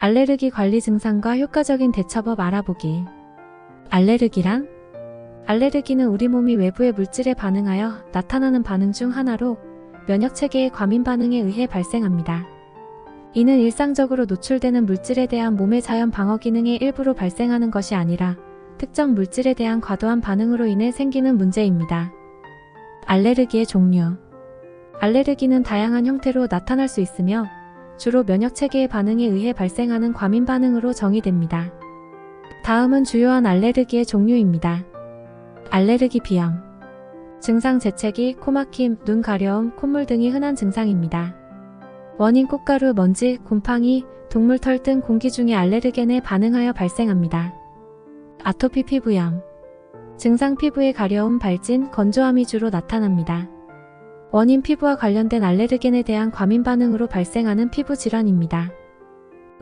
알레르기 관리 증상과 효과적인 대처법 알아보기. 알레르기란? 알레르기는 우리 몸이 외부의 물질에 반응하여 나타나는 반응 중 하나로 면역체계의 과민 반응에 의해 발생합니다. 이는 일상적으로 노출되는 물질에 대한 몸의 자연 방어 기능의 일부로 발생하는 것이 아니라 특정 물질에 대한 과도한 반응으로 인해 생기는 문제입니다. 알레르기의 종류. 알레르기는 다양한 형태로 나타날 수 있으며 주로 면역체계의 반응에 의해 발생하는 과민 반응으로 정의됩니다. 다음은 주요한 알레르기의 종류입니다. 알레르기 비염. 증상 재채기, 코막힘, 눈 가려움, 콧물 등이 흔한 증상입니다. 원인 꽃가루, 먼지, 곰팡이, 동물 털 등 공기 중의 알레르겐에 반응하여 발생합니다. 아토피 피부염. 증상 피부의 가려움, 발진, 건조함이 주로 나타납니다. 원인 피부와 관련된 알레르겐에 대한 과민 반응으로 발생하는 피부 질환입니다.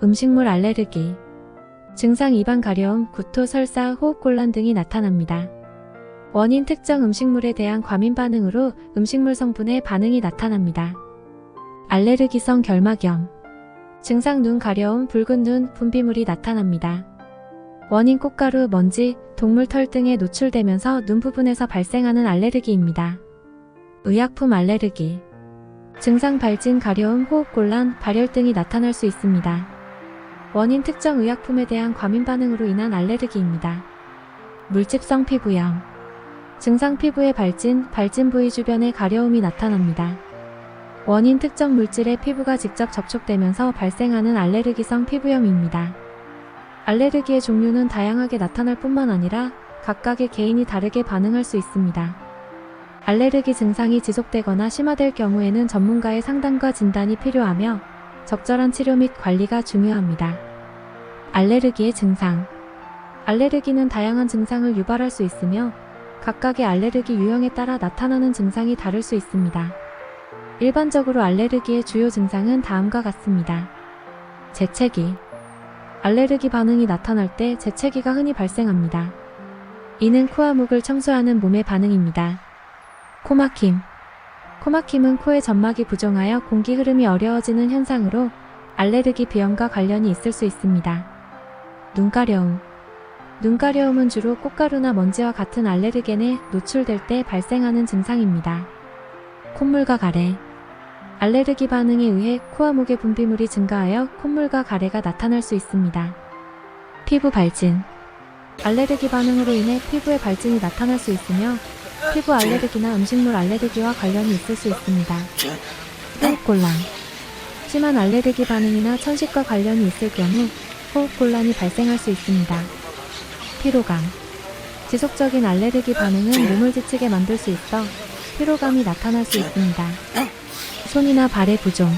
음식물 알레르기. 증상 입안 가려움, 구토, 설사, 호흡곤란 등이 나타납니다. 원인 특정 음식물에 대한 과민 반응으로 음식물 성분의 반응이 나타납니다. 알레르기성 결막염. 증상 눈 가려움, 붉은 눈, 분비물이 나타납니다. 원인 꽃가루, 먼지, 동물 털 등에 노출되면서 눈 부분에서 발생하는 알레르기입니다. 의약품 알레르기. 증상 발진, 가려움, 호흡곤란, 발열 등이 나타날 수 있습니다. 원인 특정 의약품에 대한 과민 반응으로 인한 알레르기입니다. 물집성 피부염. 증상 피부의 발진 부위 주변에 가려움이 나타납니다. 원인 특정 물질에 피부가 직접 접촉되면서 발생하는 알레르기성 피부염입니다. 알레르기의 종류는 다양하게 나타날 뿐만 아니라 각각의 개인이 다르게 반응할 수 있습니다. 알레르기 증상이 지속되거나 심화될 경우에는 전문가의 상담과 진단이 필요하며 적절한 치료 및 관리가 중요합니다. 알레르기의 증상. 알레르기는 다양한 증상을 유발할 수 있으며 각각의 알레르기 유형에 따라 나타나는 증상이 다를 수 있습니다. 일반적으로 알레르기의 주요 증상은 다음과 같습니다. 재채기. 알레르기 반응이 나타날 때 재채기가 흔히 발생합니다. 이는 코와 목을 청소하는 몸의 반응입니다. 코막힘. 코막힘은 코의 점막이 부종하여 공기 흐름이 어려워지는 현상으로 알레르기 비염과 관련이 있을 수 있습니다. 눈가려움. 눈가려움은 주로 꽃가루나 먼지와 같은 알레르겐에 노출될 때 발생하는 증상입니다. 콧물과 가래. 알레르기 반응에 의해 코와 목의 분비물이 증가하여 콧물과 가래가 나타날 수 있습니다. 피부 발진. 알레르기 반응으로 인해 피부에 발진이 나타날 수 있으며 피부 알레르기나 음식물 알레르기와 관련이 있을 수 있습니다. 호흡곤란. 심한 알레르기 반응이나 천식과 관련이 있을 경우 호흡곤란이 발생할 수 있습니다. 피로감. 지속적인 알레르기 반응은 몸을 지치게 만들 수 있어 피로감이 나타날 수 있습니다. 손이나 발의 부종.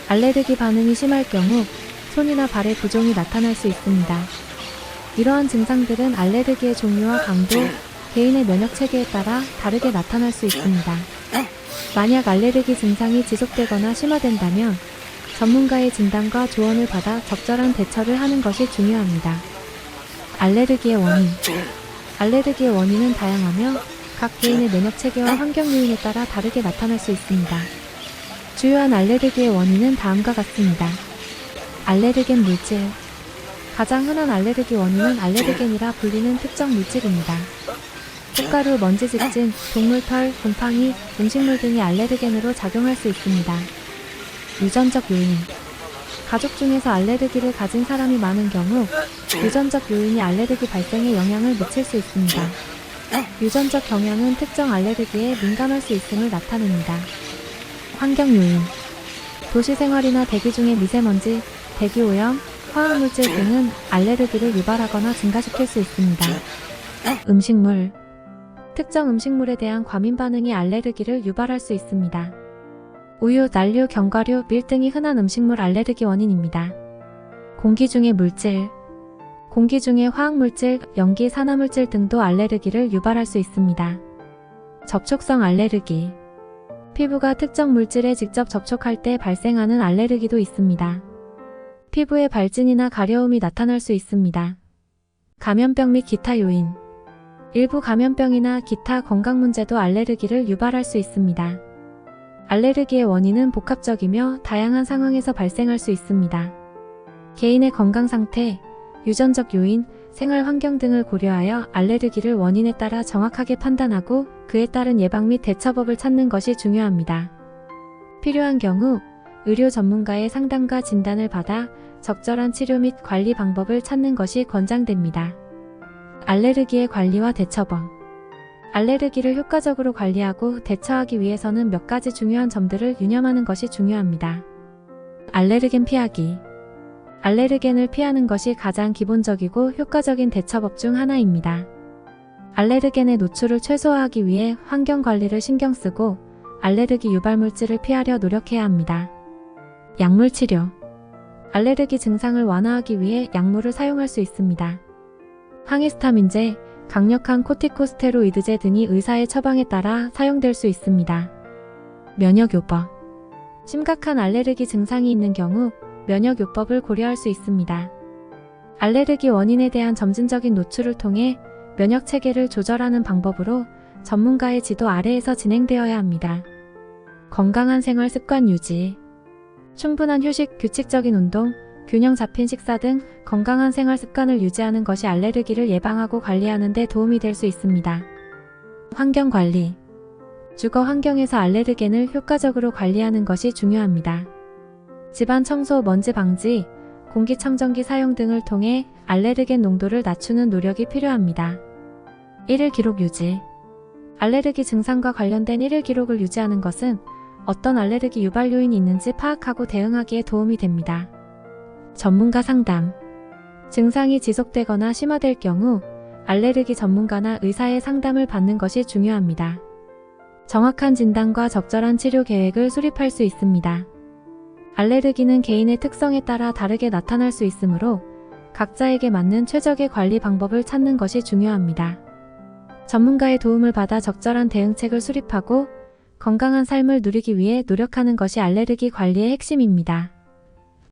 알레르기 반응이 심할 경우 손이나 발의 부종이 나타날 수 있습니다. 이러한 증상들은 알레르기의 종류와 강도, 개인의 면역체계에 따라 다르게 나타날 수 있습니다. 만약 알레르기 증상이 지속되거나 심화된다면 전문가의 진단과 조언을 받아 적절한 대처를 하는 것이 중요합니다. 알레르기의 원인. 알레르기의 원인은 다양하며 각 개인의 면역체계와 환경 요인에 따라 다르게 나타날 수 있습니다. 주요한 알레르기의 원인은 다음과 같습니다. 알레르겐 물질. 가장 흔한 알레르기 원인은 알레르겐이라 불리는 특정 물질입니다. 꽃가루, 먼지 집진, 동물 털, 곰팡이, 음식물 등이 알레르겐으로 작용할 수 있습니다. 유전적 요인. 가족 중에서 알레르기를 가진 사람이 많은 경우 유전적 요인이 알레르기 발생에 영향을 미칠 수 있습니다. 유전적 경향은 특정 알레르기에 민감할 수 있음을 나타냅니다. 환경 요인. 도시 생활이나 대기 중의 미세먼지, 대기오염, 화학물질 등은 알레르기를 유발하거나 증가시킬 수 있습니다. 음식물. 특정 음식물에 대한 과민 반응이 알레르기를 유발할 수 있습니다. 우유, 난류, 견과류, 밀 등이 흔한 음식물 알레르기 원인입니다. 공기 중의 물질. 공기 중의 화학물질, 연기, 산화물질 등도 알레르기를 유발할 수 있습니다. 접촉성 알레르기. 피부가 특정 물질에 직접 접촉할 때 발생하는 알레르기도 있습니다. 피부에 발진이나 가려움이 나타날 수 있습니다. 감염병 및 기타 요인. 일부 감염병이나 기타 건강 문제도 알레르기를 유발할 수 있습니다. 알레르기의 원인은 복합적이며 다양한 상황에서 발생할 수 있습니다. 개인의 건강 상태, 유전적 요인, 생활 환경 등을 고려하여 알레르기를 원인에 따라 정확하게 판단하고 그에 따른 예방 및 대처법을 찾는 것이 중요합니다. 필요한 경우 의료 전문가의 상담과 진단을 받아 적절한 치료 및 관리 방법을 찾는 것이 권장됩니다. 알레르기의 관리와 대처법. 알레르기를 효과적으로 관리하고 대처하기 위해서는 몇 가지 중요한 점들을 유념하는 것이 중요합니다. 알레르겐 피하기. 알레르겐을 피하는 것이 가장 기본적이고 효과적인 대처법 중 하나입니다. 알레르겐의 노출을 최소화하기 위해 환경 관리를 신경 쓰고 알레르기 유발 물질을 피하려 노력해야 합니다. 약물 치료. 알레르기 증상을 완화하기 위해 약물을 사용할 수 있습니다. 항히스타민제, 강력한 코티코스테로이드제 등이 의사의 처방에 따라 사용될 수 있습니다. 면역요법. 심각한 알레르기 증상이 있는 경우 면역요법을 고려할 수 있습니다. 알레르기 원인에 대한 점진적인 노출을 통해 면역체계를 조절하는 방법으로 전문가의 지도 아래에서 진행되어야 합니다. 건강한 생활 습관 유지. 충분한 휴식, 규칙적인 운동, 균형 잡힌 식사 등 건강한 생활 습관을 유지하는 것이 알레르기를 예방하고 관리하는 데 도움이 될 수 있습니다. 환경 관리. 주거 환경에서 알레르겐을 효과적으로 관리하는 것이 중요합니다. 집안 청소, 먼지 방지, 공기청정기 사용 등을 통해 알레르겐 농도를 낮추는 노력이 필요합니다. 일일 기록 유지. 알레르기 증상과 관련된 일일 기록을 유지하는 것은 어떤 알레르기 유발 요인이 있는지 파악하고 대응하기에 도움이 됩니다. 전문가 상담. 증상이 지속되거나 심화될 경우 알레르기 전문가나 의사의 상담을 받는 것이 중요합니다. 정확한 진단과 적절한 치료 계획을 수립할 수 있습니다. 알레르기는 개인의 특성에 따라 다르게 나타날 수 있으므로 각자에게 맞는 최적의 관리 방법을 찾는 것이 중요합니다. 전문가의 도움을 받아 적절한 대응책을 수립하고 건강한 삶을 누리기 위해 노력하는 것이 알레르기 관리의 핵심입니다.